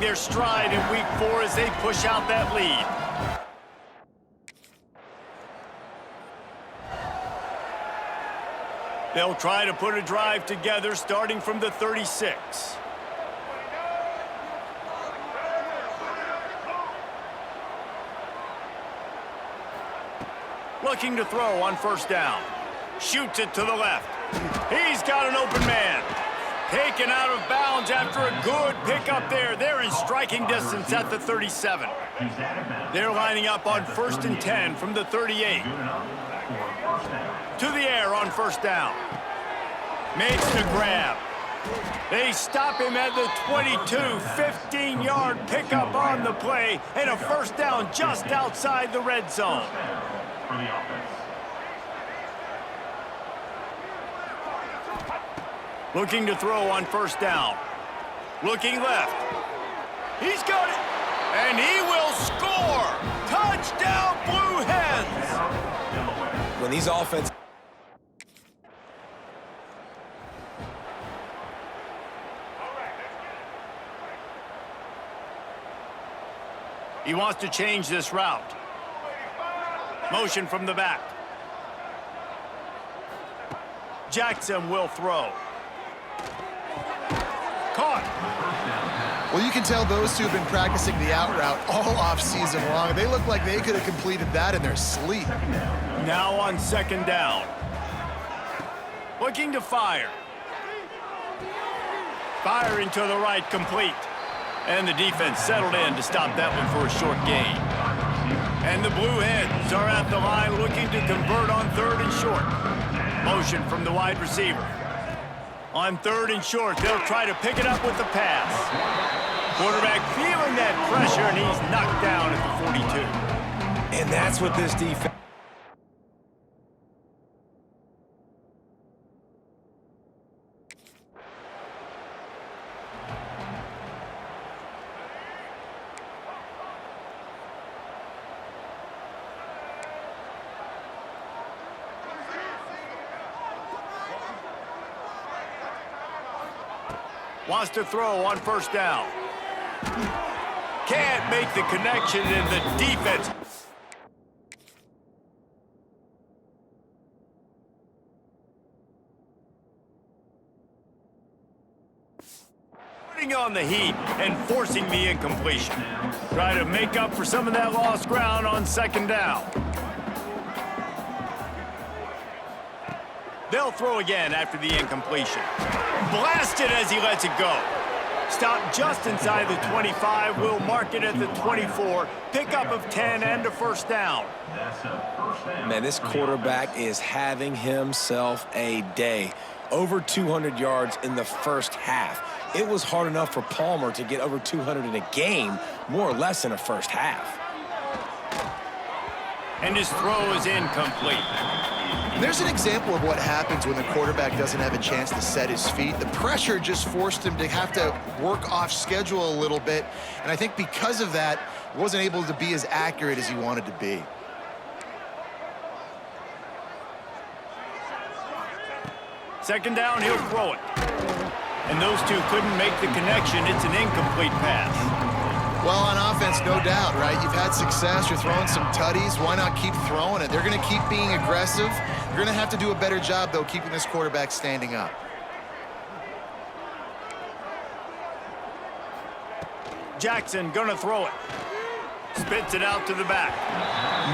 their stride in week 4 as they push out that lead. They'll try to put a drive together starting from the 36. Looking to throw on first down. Shoots it to the left. He's got an open man. Taken out of bounds after a good pickup there. They're in striking distance at the 37. They're lining up on 1st and 10 from the 38. To the air on first down. Makes the grab. They stop him at the 22, 15-yard pickup on the play, and a first down just outside the red zone. Looking to throw on first down. Looking left. He's got it. And he will score. Touchdown, Blue Hens. When these offenses... He wants to change this route. Motion from the back. Jackson will throw. Caught. Well, you can tell those two have been practicing the out route all off-season long. They look like they could have completed that in their sleep. Now on second down. Looking to fire. Firing to the right, complete. And the defense settled in to stop that one for a short gain. And the Blue Hens are at the line looking to convert on 3rd and short. Motion from the wide receiver. On 3rd and short, they'll try to pick it up with the pass. Quarterback feeling that pressure, and he's knocked down at the 42. And that's what this defense... Wants to throw on first down. Can't make the connection in the defense. Putting on the heat and forcing the incompletion. Try to make up for some of that lost ground on second down. They'll throw again after the incompletion. Blasted as he lets it go. Stopped just inside the 25. Will mark it at the 24. Pickup of 10 and a first down. Man, this quarterback is having himself a day. Over 200 yards in the first half. It was hard enough for Palmer to get over 200 in a game, more or less in a first half. And his throw is incomplete. There's an example of what happens when the quarterback doesn't have a chance to set his feet. The pressure just forced him to have to work off schedule a little bit. And I think because of that, he wasn't able to be as accurate as he wanted to be. Second down, he'll throw it. And those two couldn't make the connection. It's an incomplete pass. Well, on offense, no doubt, right? You've had success. You're throwing some tutties. Why not keep throwing it? They're going to keep being aggressive. You're going to have to do a better job, though, keeping this quarterback standing up. Jackson going to throw it. Spits it out to the back.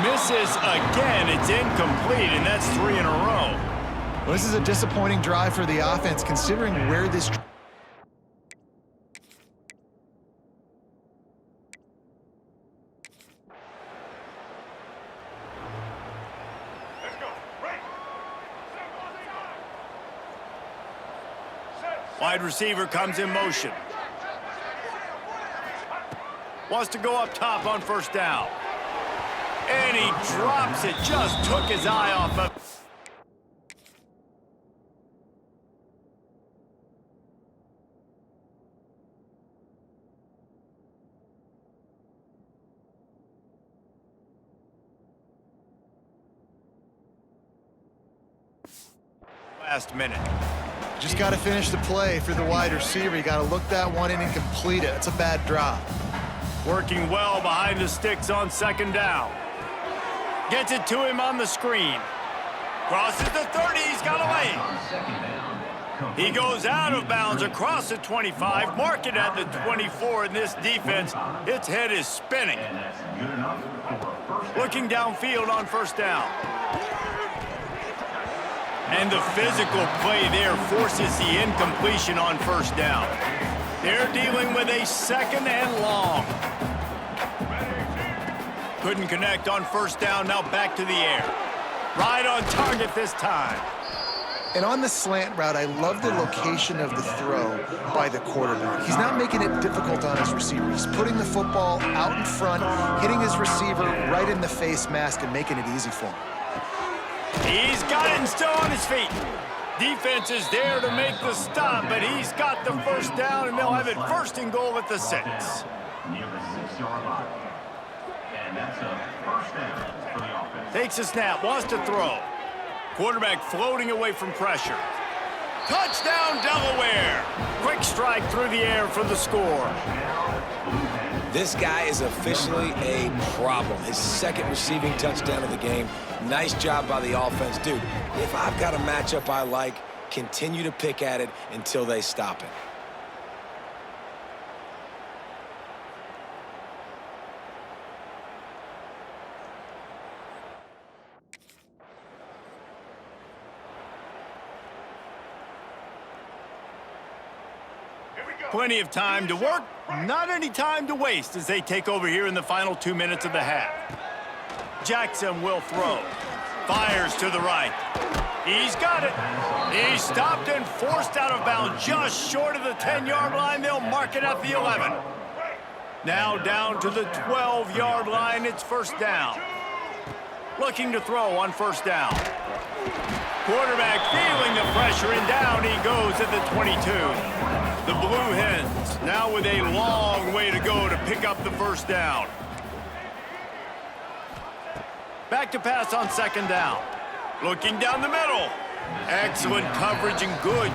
Misses again. It's incomplete, and that's 3 in a row. Well, this is a disappointing drive for the offense, considering where this... Wide receiver comes in motion. Wants to go up top on first down. And he drops it. Just took his eye off of... last minute. Just got to finish the play for the wide receiver. You got to look that one in and complete it. It's a bad drop. Working well behind the sticks on second down. Gets it to him on the screen. Crosses the 30, he's got away. He goes out of bounds across the 25, mark it at the 24, and this defense, its head is spinning. Looking downfield on first down. And the physical play there forces the incompletion on first down. They're dealing with a second and long. Couldn't connect on first down, now back to the air. Right on target this time. And on the slant route, I love the location of the throw by the quarterback. He's not making it difficult on his receiver. He's putting the football out in front, hitting his receiver right in the face mask and making it easy for him. He's got it and still on his feet. Defense is there to make the stop, but he's got the first down, and they'll have it first and goal at the 6. Near the 6-yard line. And that's a first down for the offense. Takes a snap, wants to throw. Quarterback floating away from pressure. Touchdown, Delaware! Quick strike through the air for the score. This guy is officially a problem. His second receiving touchdown of the game. Nice job by the offense. Dude, if I've got a matchup I like, continue to pick at it until they stop it. Plenty of time to work, not any time to waste as they take over here in the final 2 minutes of the half. Jackson will throw. Fires to the right. He's got it. He's stopped and forced out of bounds just short of the 10-yard line. They'll mark it at the 11. Now down to the 12-yard line. It's first down. Looking to throw on first down. Quarterback feeling the pressure, and down he goes at the 22. The Blue Hens now with a long way to go to pick up the first down. Back to pass on second down. Looking down the middle. Excellent coverage and good.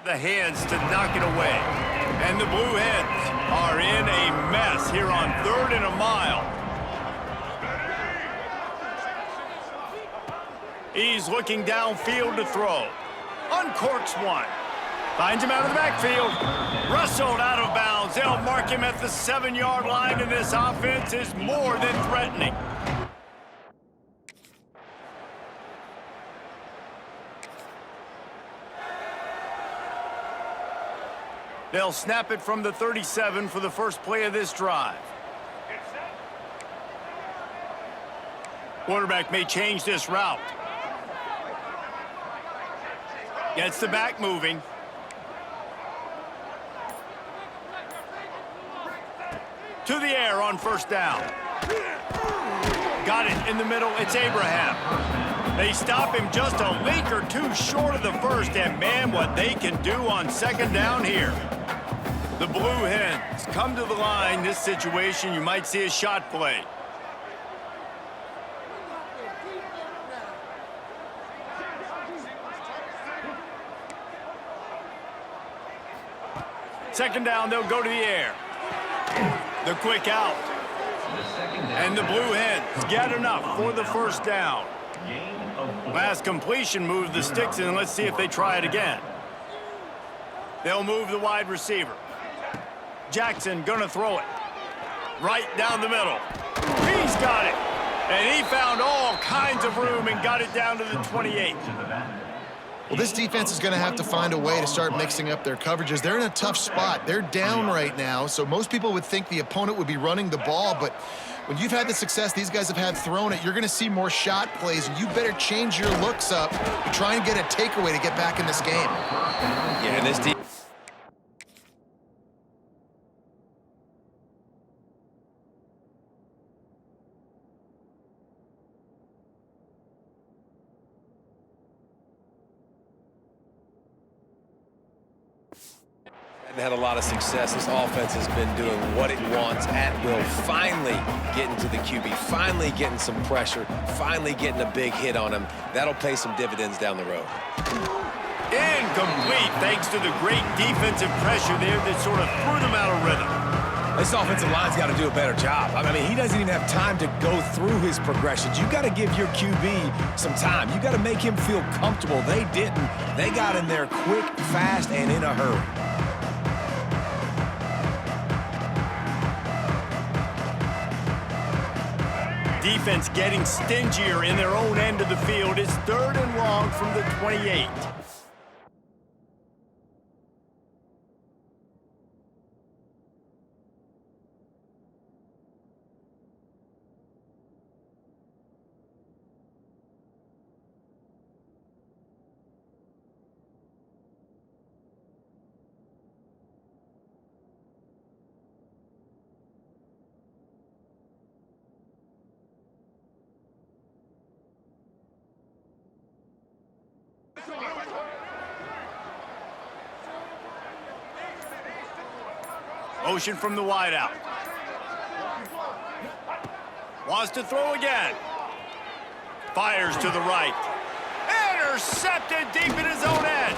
The hands to knock it away. And the Blue Hens are in a mess here on 3rd and a mile. He's looking downfield to throw. Uncorks one. Finds him out of the backfield. Rustled out of bounds. They'll mark him at the 7-yard line, and this offense is more than threatening. They'll snap it from the 37 for the first play of this drive. Quarterback may change this route. Gets the back moving. To the air on first down. Got it in the middle. It's Abraham. They stop him just a link or two short of the first, and man, what they can do on second down here. The Blue Hens come to the line. This situation, you might see a shot play. Second down, they'll go to the air. The quick out. And the Blue Hens get enough for the first down. Last completion moved the sticks in. Let's see if they try it again. They'll move the wide receiver. Jackson gonna throw it. Right down the middle. He's got it. And he found all kinds of room and got it down to the 28. Well, this defense is going to have to find a way to start mixing up their coverages. They're in a tough spot. They're down right now, so most people would think the opponent would be running the ball, but when you've had the success these guys have had throwing it, you're going to see more shot plays, and you better change your looks up to try and get a takeaway to get back in this game. Yeah, this defense. and had a lot of success. This offense has been doing what it wants at will, finally getting to the QB, finally getting some pressure, finally getting a big hit on him. That'll pay some dividends down the road. Incomplete, thanks to the great defensive pressure there that sort of threw them out of rhythm. This offensive line's got to do a better job. I mean, he doesn't even have time to go through his progressions. You got to give your QB some time. You got to make him feel comfortable. They didn't. They got in there quick, fast, and in a hurry. Defense getting stingier in their own end of the field. It's 3rd and long from the 28. Motion from the wideout. Wants to throw again. Fires to the right. Intercepted deep in his own end.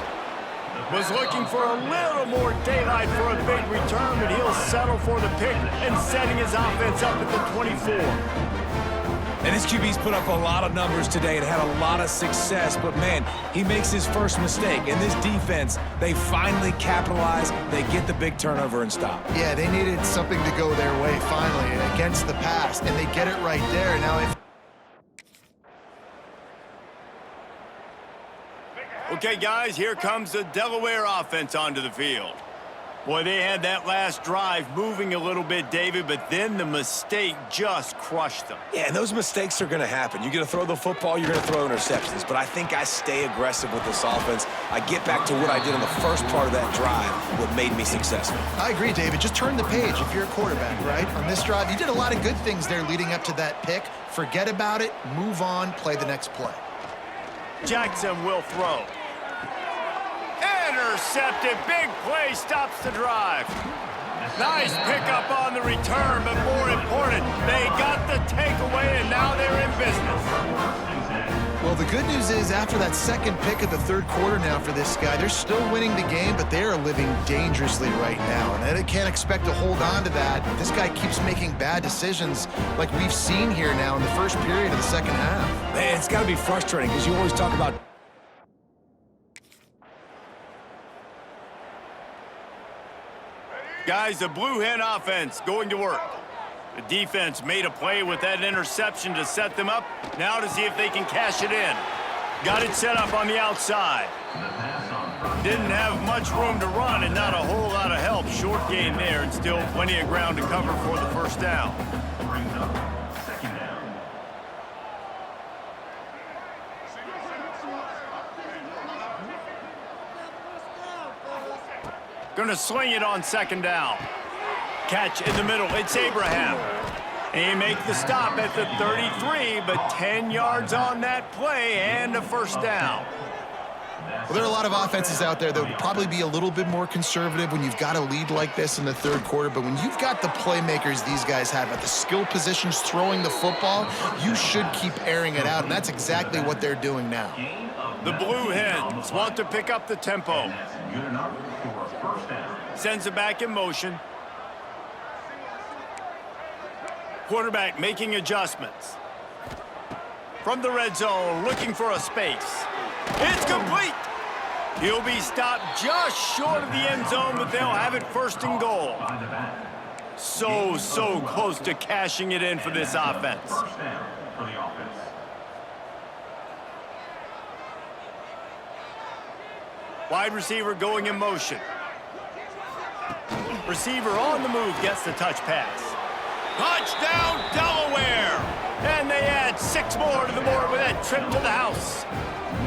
Was looking for a little more daylight for a big return, but he'll settle for the pick and setting his offense up at the 24. And his QB's put up a lot of numbers today and had a lot of success, but man, he makes his first mistake. And this defense, they finally capitalize, they get the big turnover and stop. Yeah, they needed something to go their way finally against the pass, and they get it right there. Now, if Okay, guys, here comes the Delaware offense onto the field. Boy, they had that last drive moving a little bit, David, but then the mistake just crushed them. Yeah, and those mistakes are going to happen. You're going to throw the football, you're going to throw interceptions, but I think I stay aggressive with this offense. I get back to what I did in the first part of that drive, what made me successful. I agree, David. Just turn the page if you're a quarterback, right? On this drive, you did a lot of good things there leading up to that pick. Forget about it, move on, play the next play. Jackson will throw. Intercepted, big play, stops the drive. Nice pickup on the return, but more important, they got the takeaway, and now they're in business. Well, the good news is after that second pick of the 3rd quarter now for this guy, they're still winning the game, but they are living dangerously right now, and they can't expect to hold on to that. This guy keeps making bad decisions like we've seen here now in the first period of the second half. Man, it's got to be frustrating because you always talk about Guys, the Blue Hen offense going to work. The defense made a play with that interception to set them up. Now to see if they can cash it in. Got it set up on the outside. Didn't have much room to run and not a whole lot of help. Short gain there and still plenty of ground to cover for the first down. Brings up 2nd down. Gonna sling it on 2nd down. Catch in the middle, it's Abraham. He make the stop at the 33, but 10 yards on that play and a first down. Well, there are a lot of offenses out there that would probably be a little bit more conservative when you've got a lead like this in the 3rd quarter, but when you've got the playmakers these guys have at the skill positions throwing the football, you should keep airing it out, and that's exactly what they're doing now. The Blue Hens want to pick up the tempo. That's good enough for a first down. Sends it back in motion. Quarterback making adjustments. From the red zone, looking for a space. It's complete. He'll be stopped just short of the end zone, but they'll have it 1st and goal. So close to cashing it in for this offense. First down for the offense. Wide receiver going in motion. Receiver on the move gets the touch pass. Touchdown, Delaware! And they add 6 more to the board with that trip to the house.